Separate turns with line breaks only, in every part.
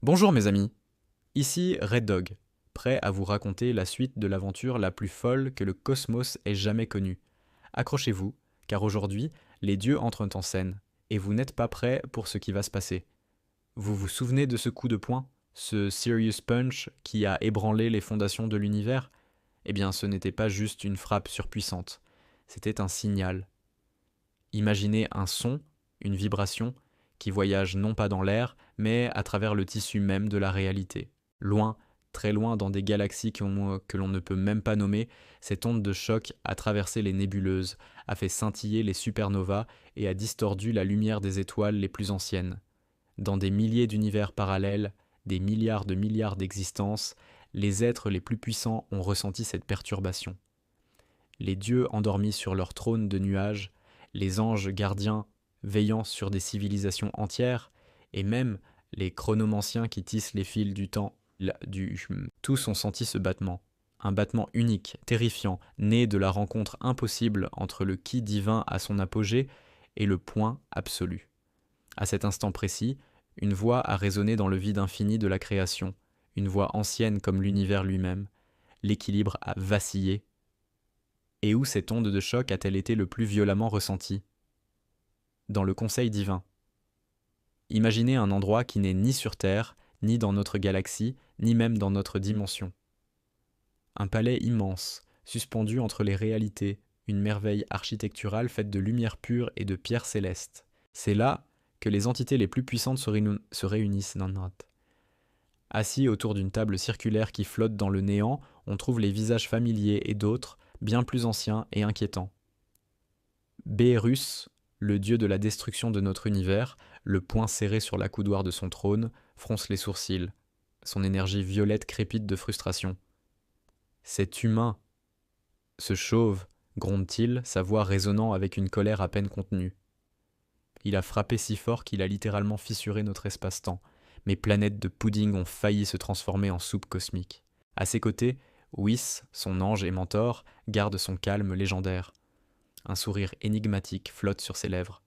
Bonjour mes amis, ici Red Dog, prêt à vous raconter la suite de l'aventure la plus folle que le cosmos ait jamais connue. Accrochez-vous, car aujourd'hui, les dieux entrent en scène, et vous n'êtes pas prêts pour ce qui va se passer. Vous vous souvenez de ce coup de poing, ce Serious Punch qui a ébranlé les fondations de l'univers? Eh bien, ce n'était pas juste une frappe surpuissante, c'était un signal. Imaginez un son, une vibration, qui voyage non pas dans l'air, mais à travers le tissu même de la réalité. Loin, très loin dans des galaxies que l'on ne peut même pas nommer, cette onde de choc a traversé les nébuleuses, a fait scintiller les supernovas et a distordu la lumière des étoiles les plus anciennes. Dans des milliers d'univers parallèles, des milliards d'existences, les êtres les plus puissants ont ressenti cette perturbation. Les dieux endormis sur leur trône de nuages, les anges gardiens veillant sur des civilisations entières, et même les chronomanciens qui tissent les fils du temps, tous ont senti ce battement. Un battement unique, terrifiant, né de la rencontre impossible entre le qui divin à son apogée et le point absolu. À cet instant précis, une voix a résonné dans le vide infini de la création, une voix ancienne comme l'univers lui-même. L'équilibre a vacillé. Et où cette onde de choc a-t-elle été le plus violemment ressentie? Dans le conseil divin. Imaginez un endroit qui n'est ni sur Terre, ni dans notre galaxie, ni même dans notre dimension. Un palais immense, suspendu entre les réalités, une merveille architecturale faite de lumière pure et de pierres célestes. C'est là que les entités les plus puissantes se réunissent. Assis autour d'une table circulaire qui flotte dans le néant, on trouve les visages familiers et d'autres, bien plus anciens et inquiétants. Béérus, le dieu de la destruction de notre univers, le poing serré sur la coudoir de son trône, fronce les sourcils. Son énergie violette crépite de frustration. C'est humain, ce chauve, gronde-t-il, sa voix résonnant avec une colère à peine contenue. Il a frappé si fort qu'il a littéralement fissuré notre espace-temps. Mes planètes de pudding ont failli se transformer en soupe cosmique. À ses côtés, Whis, son ange et mentor, garde son calme légendaire. Un sourire énigmatique flotte sur ses lèvres.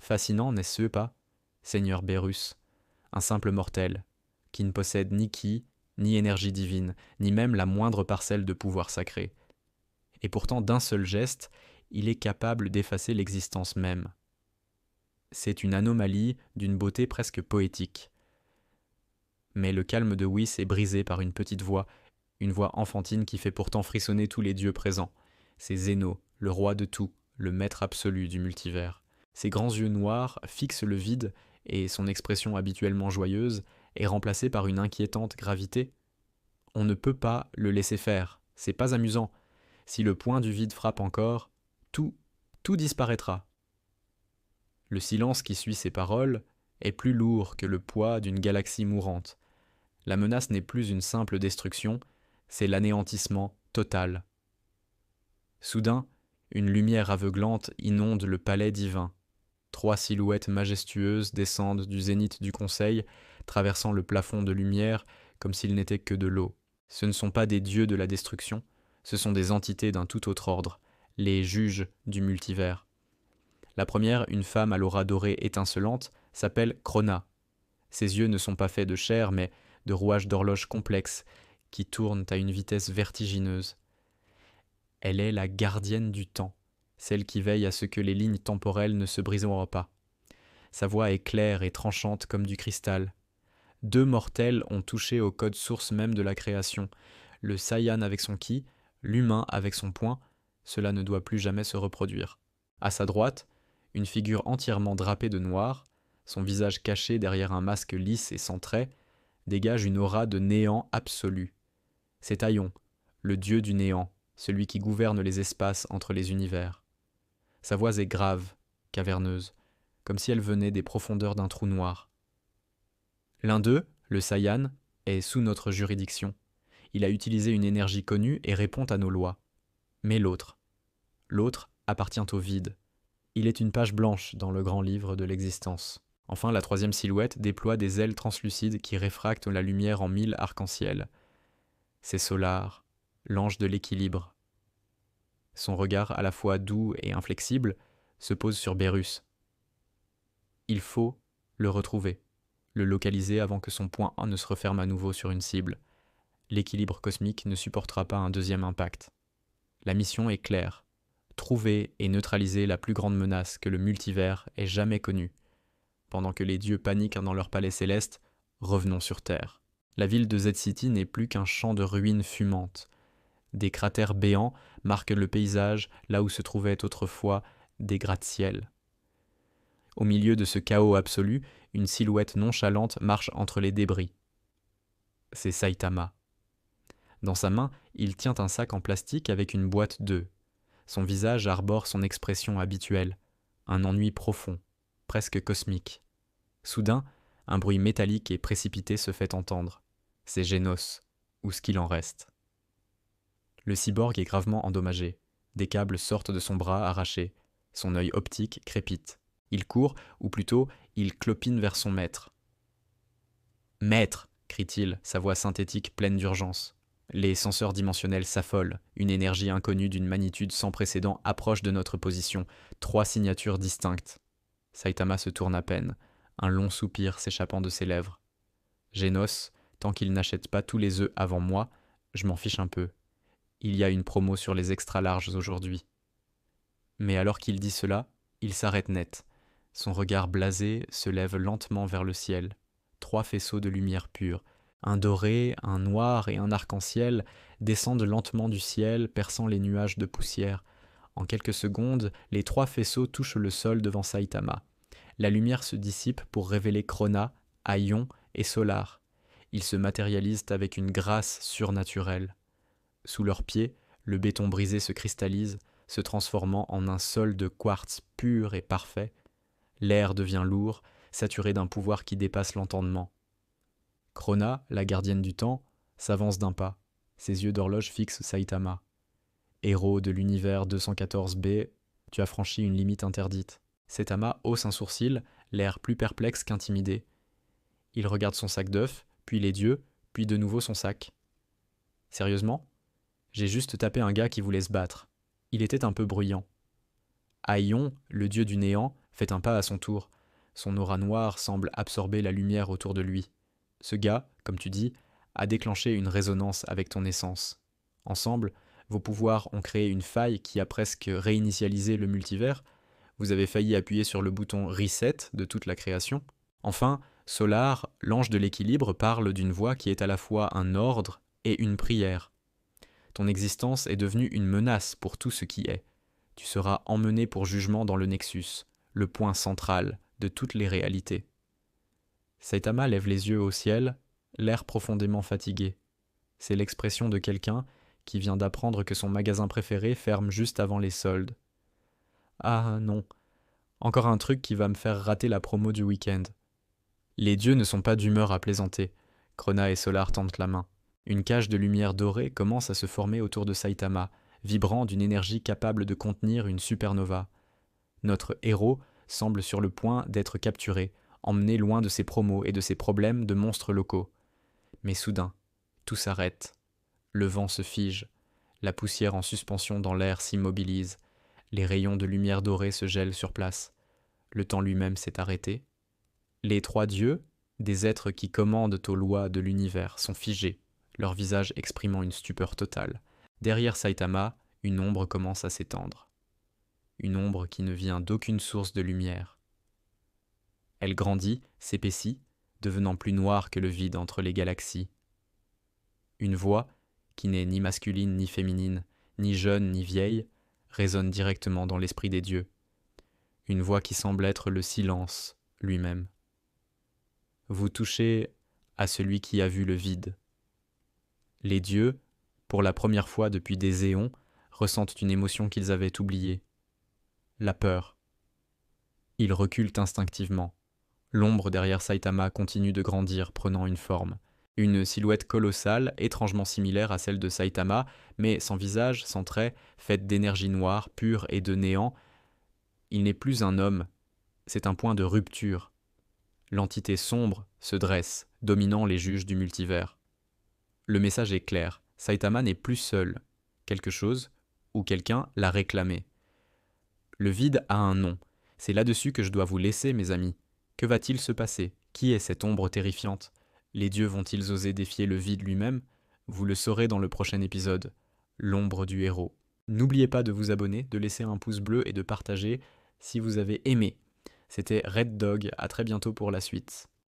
Fascinant, n'est-ce pas, Seigneur Bérus, un simple mortel, qui ne possède ni ki, ni énergie divine, ni même la moindre parcelle de pouvoir sacré. Et pourtant, d'un seul geste, il est capable d'effacer l'existence même. C'est une anomalie d'une beauté presque poétique. Mais le calme de Whis est brisé par une voix enfantine qui fait pourtant frissonner tous les dieux présents. C'est Zéno, le roi de tout, le maître absolu du multivers. Ses grands yeux noirs fixent le vide et son expression habituellement joyeuse est remplacée par une inquiétante gravité. On ne peut pas le laisser faire, c'est pas amusant. Si le point du vide frappe encore, tout, tout disparaîtra. Le silence qui suit ces paroles est plus lourd que le poids d'une galaxie mourante. La menace n'est plus une simple destruction, c'est l'anéantissement total. Soudain, une lumière aveuglante inonde le palais divin. 3 silhouettes majestueuses descendent du zénith du conseil, traversant le plafond de lumière comme s'il n'était que de l'eau. Ce ne sont pas des dieux de la destruction, ce sont des entités d'un tout autre ordre, les juges du multivers. La première, une femme à l'aura dorée étincelante, s'appelle Chrona. Ses yeux ne sont pas faits de chair, mais de rouages d'horloge complexes qui tournent à une vitesse vertigineuse. Elle est la gardienne du temps, celle qui veille à ce que les lignes temporelles ne se briseront pas. Sa voix est claire et tranchante comme du cristal. 2 mortels ont touché au code source même de la création. Le Saiyan avec son ki, l'humain avec son poing, cela ne doit plus jamais se reproduire. À sa droite, une figure entièrement drapée de noir, son visage caché derrière un masque lisse et sans traits, dégage une aura de néant absolu. C'est Aion, le dieu du néant, celui qui gouverne les espaces entre les univers. Sa voix est grave, caverneuse, comme si elle venait des profondeurs d'un trou noir. L'un d'eux, le Saiyan, est sous notre juridiction. Il a utilisé une énergie connue et répond à nos lois. Mais l'autre appartient au vide. Il est une page blanche dans le grand livre de l'existence. Enfin, la troisième silhouette déploie des ailes translucides qui réfractent la lumière en 1000 arcs-en-ciel. C'est Solar, l'ange de l'équilibre. Son regard à la fois doux et inflexible se pose sur Bérus. Il faut le retrouver, le localiser avant que son point 1 ne se referme à nouveau sur une cible. L'équilibre cosmique ne supportera pas un deuxième impact. La mission est claire. Trouver et neutraliser la plus grande menace que le multivers ait jamais connue. Pendant que les dieux paniquent dans leur palais céleste, revenons sur Terre. La ville de Z-City n'est plus qu'un champ de ruines fumantes. Des cratères béants marquent le paysage là où se trouvaient autrefois des gratte-ciel. Au milieu de ce chaos absolu, une silhouette nonchalante marche entre les débris. C'est Saitama. Dans sa main, il tient un sac en plastique avec une boîte d'œufs. Son visage arbore son expression habituelle, un ennui profond, presque cosmique. Soudain, un bruit métallique et précipité se fait entendre. C'est Génos, ou ce qu'il en reste. Le cyborg est gravement endommagé. Des câbles sortent de son bras arraché. Son œil optique crépite. Il court, ou plutôt, il clopine vers son maître. « Maître !» crie-t-il, sa voix synthétique pleine d'urgence. Les senseurs dimensionnels s'affolent. Une énergie inconnue d'une magnitude sans précédent approche de notre position. 3 signatures distinctes. Saitama se tourne à peine, un long soupir s'échappant de ses lèvres. Génos, tant qu'il n'achète pas tous les œufs avant moi, je m'en fiche un peu. Il y a une promo sur les extra larges aujourd'hui. Mais alors qu'il dit cela, il s'arrête net. Son regard blasé se lève lentement vers le ciel. 3 faisceaux de lumière pure, un doré, un noir et un arc-en-ciel, descendent lentement du ciel, perçant les nuages de poussière. En quelques secondes, les 3 faisceaux touchent le sol devant Saitama. La lumière se dissipe pour révéler Krona, Aion et Solar. Ils se matérialisent avec une grâce surnaturelle. Sous leurs pieds, le béton brisé se cristallise, se transformant en un sol de quartz pur et parfait. L'air devient lourd, saturé d'un pouvoir qui dépasse l'entendement. Krona, la gardienne du temps, s'avance d'un pas. Ses yeux d'horloge fixent Saitama. Héros de l'univers 214B, tu as franchi une limite interdite. Saitama hausse un sourcil, l'air plus perplexe qu'intimidé. Il regarde son sac d'œufs, puis les dieux, puis de nouveau son sac. Sérieusement ? J'ai juste tapé un gars qui voulait se battre. Il était un peu bruyant. Aion, le dieu du néant, fait un pas à son tour. Son aura noire semble absorber la lumière autour de lui. Ce gars, comme tu dis, a déclenché une résonance avec ton essence. Ensemble, vos pouvoirs ont créé une faille qui a presque réinitialisé le multivers. Vous avez failli appuyer sur le bouton reset de toute la création. Enfin, Solar, l'ange de l'équilibre, parle d'une voix qui est à la fois un ordre et une prière. Ton existence est devenue une menace pour tout ce qui est. Tu seras emmené pour jugement dans le Nexus, le point central de toutes les réalités. Saitama lève les yeux au ciel, l'air profondément fatigué. C'est l'expression de quelqu'un qui vient d'apprendre que son magasin préféré ferme juste avant les soldes. Ah non, encore un truc qui va me faire rater la promo du week-end. Les dieux ne sont pas d'humeur à plaisanter. Krona et Solar tendent la main. Une cage de lumière dorée commence à se former autour de Saitama, vibrant d'une énergie capable de contenir une supernova. Notre héros semble sur le point d'être capturé, emmené loin de ses promos et de ses problèmes de monstres locaux. Mais soudain, tout s'arrête. Le vent se fige. La poussière en suspension dans l'air s'immobilise. Les rayons de lumière dorée se gèlent sur place. Le temps lui-même s'est arrêté. Les 3 dieux, des êtres qui commandent aux lois de l'univers, sont figés, leur visage exprimant une stupeur totale. Derrière Saitama, une ombre commence à s'étendre. Une ombre qui ne vient d'aucune source de lumière. Elle grandit, s'épaissit, devenant plus noire que le vide entre les galaxies. Une voix, qui n'est ni masculine ni féminine, ni jeune ni vieille, résonne directement dans l'esprit des dieux. Une voix qui semble être le silence lui-même. Vous touchez à celui qui a vu le vide. Les dieux, pour la première fois depuis des éons, ressentent une émotion qu'ils avaient oubliée. La peur. Ils reculent instinctivement. L'ombre derrière Saitama continue de grandir, prenant une forme. Une silhouette colossale, étrangement similaire à celle de Saitama, mais sans visage, sans traits, faite d'énergie noire, pure et de néant. Il n'est plus un homme, c'est un point de rupture. L'entité sombre se dresse, dominant les juges du multivers. Le message est clair, Saitama n'est plus seul. Quelque chose, ou quelqu'un, l'a réclamé. Le vide a un nom. C'est là-dessus que je dois vous laisser, mes amis. Que va-t-il se passer ? Qui est cette ombre terrifiante? Les dieux vont-ils oser défier le vide lui-même? Vous le saurez dans le prochain épisode, l'ombre du héros. N'oubliez pas de vous abonner, de laisser un pouce bleu et de partager si vous avez aimé. C'était Red Dog, à très bientôt pour la suite.